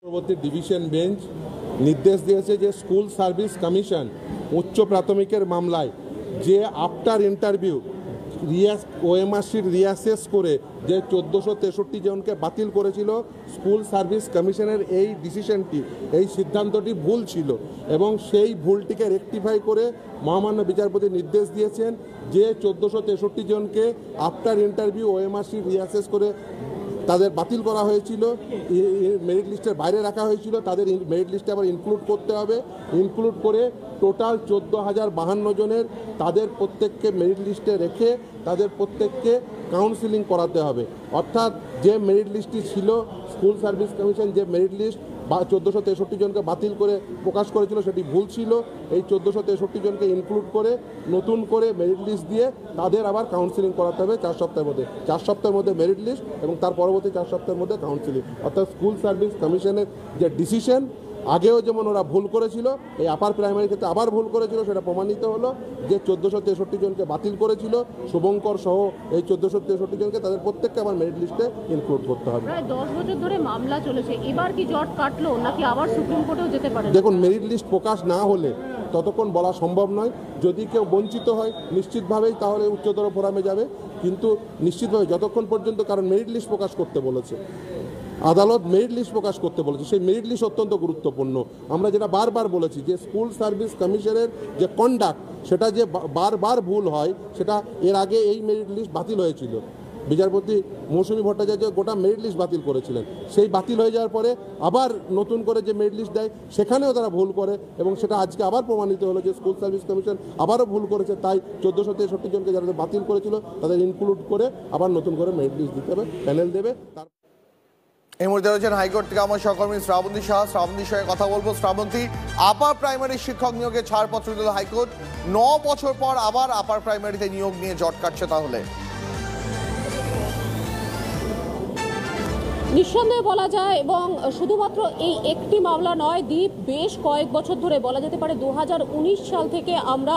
পরবর্তী division bench নির্দেশ দিয়েছে যে স্কুল সার্ভিস কমিশন উচ্চ প্রাথমিকের মামলায় যে আফটার ইন্টারভিউ ওএমআরসির রিয়াসেস করে যে 1463 জনকে বাতিল করেছিল, স্কুল সার্ভিস কমিশনের এই ডিসিশনটি, এই সিদ্ধান্তটি ভুল ছিল এবং সেই ভুলটিকে রেকটিফাই করে মহামান্য বিচারপতি নির্দেশ দিয়েছেন যে 1463 জনকে আফটার ইন্টারভিউ ওএমআরসির রিয়াসেস করে তাদের বাতিল করা হয়েছিল, মেরিট লিস্টের বাইরে রাখা হয়েছিল, তাদের মেরিট লিস্টে আবার ইনক্লুড করতে হবে। ইনক্লুড করে টোটাল 14,052 জনের তাদের প্রত্যেককে মেরিট লিস্টে রেখে তাদের প্রত্যেককে কাউন্সিলিং করাতে হবে। অর্থাৎ যে মেরিট লিস্টটি ছিল, স্কুল সার্ভিস কমিশন যে মেরিট লিস্ট 1463 জনকে বাতিল করে প্রকাশ করেছিল সেটি ভুল ছিল। এই 1463 জনকে ইনক্লুড করে নতুন করে মেরিট লিস্ট দিয়ে তাদের আবার কাউন্সিলিং করাতে হবে 4 সপ্তাহের মধ্যে। 4 সপ্তাহের মধ্যে মেরিট লিস্ট এবং তার পরবর্তী 4 সপ্তাহের মধ্যে কাউন্সিলিং। অর্থাৎ স্কুল সার্ভিস কমিশনের যে ডিসিশন, আগেও যেমন ওরা ভুল করেছিল, এই আপার প্রাইমারি ক্ষেত্রে আবার ভুল করেছিল, সেটা প্রমাণিত হলো যে 1463 জনকে বাতিল করেছিল শুভঙ্কর সহ এই 1463 জনকে তাদের প্রত্যেককে আবার মেরিট লিস্টে ইনক্লুড করতে হবে। প্রায় 10 বছর ধরে মামলা চলেছে, এবার কি জট কাটলো নাকি আবার সুপ্রিম কোর্টেও যেতে পারে? দেখুন, মেরিট লিস্ট প্রকাশ না হলে ততক্ষণ বলা সম্ভব নয়। যদি কেউ বঞ্চিত হয় নিশ্চিতভাবেই তাহলে উচ্চতর ফোরামে যাবে, কিন্তু নিশ্চিতভাবে যতক্ষণ পর্যন্ত, কারণ মেরিট লিস্ট প্রকাশ করতে বলেছে আদালত, মেরিট লিস্ট প্রকাশ করতে বলেছে, সেই মেরিট লিস্ট অত্যন্ত গুরুত্বপূর্ণ। আমরা যেটা বারবার বলেছি যে স্কুল সার্ভিস কমিশনের যে কন্ডাক্ট, সেটা যে বারবার ভুল হয়, সেটা এর আগে এই মেরিট লিস্ট বাতিল হয়েছিল। বিচারপতি মৌসুমী ভট্টাচার্য গোটা মেরিট লিস্ট বাতিল করেছিলেন। সেই বাতিল হয়ে যাওয়ার পরে আবার নতুন করে যে মেরিট লিস্ট দেয় সেখানেও তারা ভুল করে এবং সেটা আজকে আবার প্রমাণিত হলো যে স্কুল সার্ভিস কমিশন আবারও ভুল করেছে। তাই 1463 জনকে যারা বাতিল করেছিল তাদের ইনক্লুড করে আবার নতুন করে মেরিট লিস্ট দিতে হবে, প্যানেল দেবে। তার এই মুহূর্তে রয়েছেন হাইকোর্ট থেকে আমার সহকর্মী শ্রাবন্তী শাহ। শ্রাবন্তীর সঙ্গে কথা বলবো। শ্রাবন্তী, আপার প্রাইমারি শিক্ষক নিয়োগে ছাড়পত্র দিল হাইকোর্ট। 9 বছর পর আবার আপার প্রাইমারিতে নিয়োগ নিয়ে জট কাটছে তাহলে? নিঃসন্দেহে বলা যায়, এবং শুধুমাত্র এই একটি মামলা নয়, দ্বীপ বেশ কয়েক বছর ধরে, বলা যেতে পারে 2019 সাল থেকে আমরা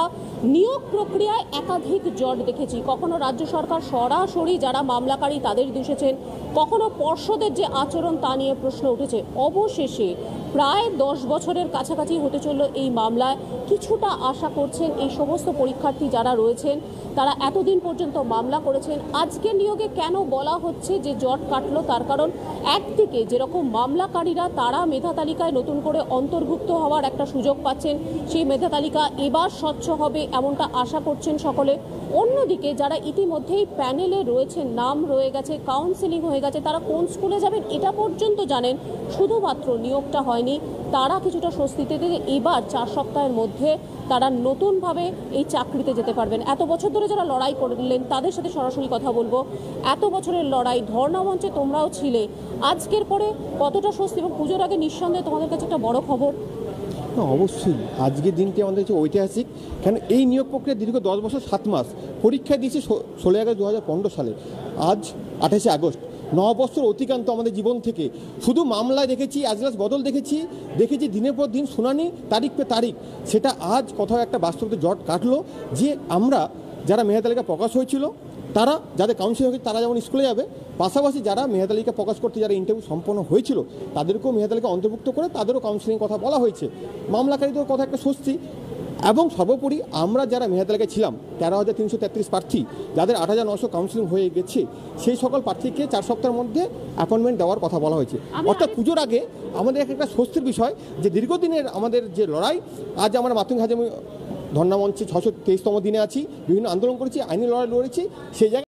নিয়োগ প্রক্রিয়ায় একাধিক জট দেখেছি। কখনো রাজ্য সরকার সরাসরি যারা মামলাকারী তাদের দোষেছেন, কখনো পর্ষদের যে আচরণ তা নিয়ে প্রশ্ন উঠেছে। অবশেষে প্রায় 10 বছরের কাছাকাছি হতে চলল এই মামলায়। কিছুটা আশা করছেন এই সমস্ত পরীক্ষার্থী যারা রয়েছেন, তারা এতদিন পর্যন্ত মামলা করেছেন। আজকে নিয়োগে কেন বলা হচ্ছে যে জট কাটলো, তার কারণ একদিকে যেরকম মামলাকারীরা তারা মেধা তালিকায় নতুন করে অন্তর্ভুক্ত হওয়ার একটা সুযোগ পাচ্ছেন, সেই মেধা তালিকা এবার স্বচ্ছ হবে এমনটা আশা করছেন সকলে। অন্যদিকে যারা ইতিমধ্যেই প্যানেলে রয়েছেন, নাম রয়ে গেছে, কাউন্সেলিং হয়ে গেছে, তারা কোন স্কুলে যাবেন এটা পর্যন্ত জানেন, শুধুমাত্র নিয়োগটা হয়নি, তারা কিছুটা স্বস্তিতে থেকে এবার 4 সপ্তাহের মধ্যে তারা নতুনভাবে এই চাকরিতে যেতে পারবেন। এত বছর ধরে যারা লড়াই করলেন তাদের সাথে সরাসরি কথা বলবো। এত বছরের লড়াই, ধর্ণা মঞ্চে তোমরাও ছিলে, আজকের পরে কতটা স্বস্তি? এবং পুজোর আগে নিঃসন্দেহে তোমাদের কাছে একটা বড় খবর। অবশ্যই আজকের দিনটি আমাদের কাছে ঐতিহাসিক, কেন এই নিয়োগ প্রক্রিয়া দীর্ঘ 10 বছর 7 মাস। পরীক্ষা দিয়েছি 16 আগস্ট 2015 সালে, আজ 28 আগস্ট। 9 বছর অতিক্রান্ত আমাদের জীবন থেকে। শুধু মামলায় দেখেছি, আজলাস বদল দেখেছি দিনের পর দিন শুনানি, তারিখ পে তারিখ। সেটা আজ কোথাও একটা বাস্তবতে জট কাটলো যে আমরা যারা মেধা তালিকা প্রকাশ হয়েছিল, তারা যাদের কাউন্সিল হয়েছে তারা যেমন স্কুলে যাবে, পাশাপাশি যারা মেধা তালিকা প্রকাশ করতে যারা ইন্টারভিউ সম্পন্ন হয়েছিল তাদেরকেও মেধা তালিকা অন্তর্ভুক্ত করে তাদেরও কাউন্সিলিং কথা বলা হয়েছে। মামলাকারীদের কথা একটা স্বস্তি। এবং সর্বোপরি আমরা যারা মেধা তালিকায় ছিলাম 13,333 প্রার্থী, যাদের 8,900 কাউন্সিলিং হয়ে গেছে, সেই সকল প্রার্থীকে 4 সপ্তাহের মধ্যে অ্যাপয়েন্টমেন্ট দেওয়ার কথা বলা হয়েছে। অর্থাৎ পুজোর আগে আমাদের একটা স্বস্তির বিষয় যে দীর্ঘদিনের আমাদের যে লড়াই, আজ আমরা মাতঙ্গি হাজমি ধর্ণা মঞ্চে 623তম দিনে আছি, বিভিন্ন আন্দোলন করেছি, আইনি লড়াই লড়েছি, সেই জায়গায়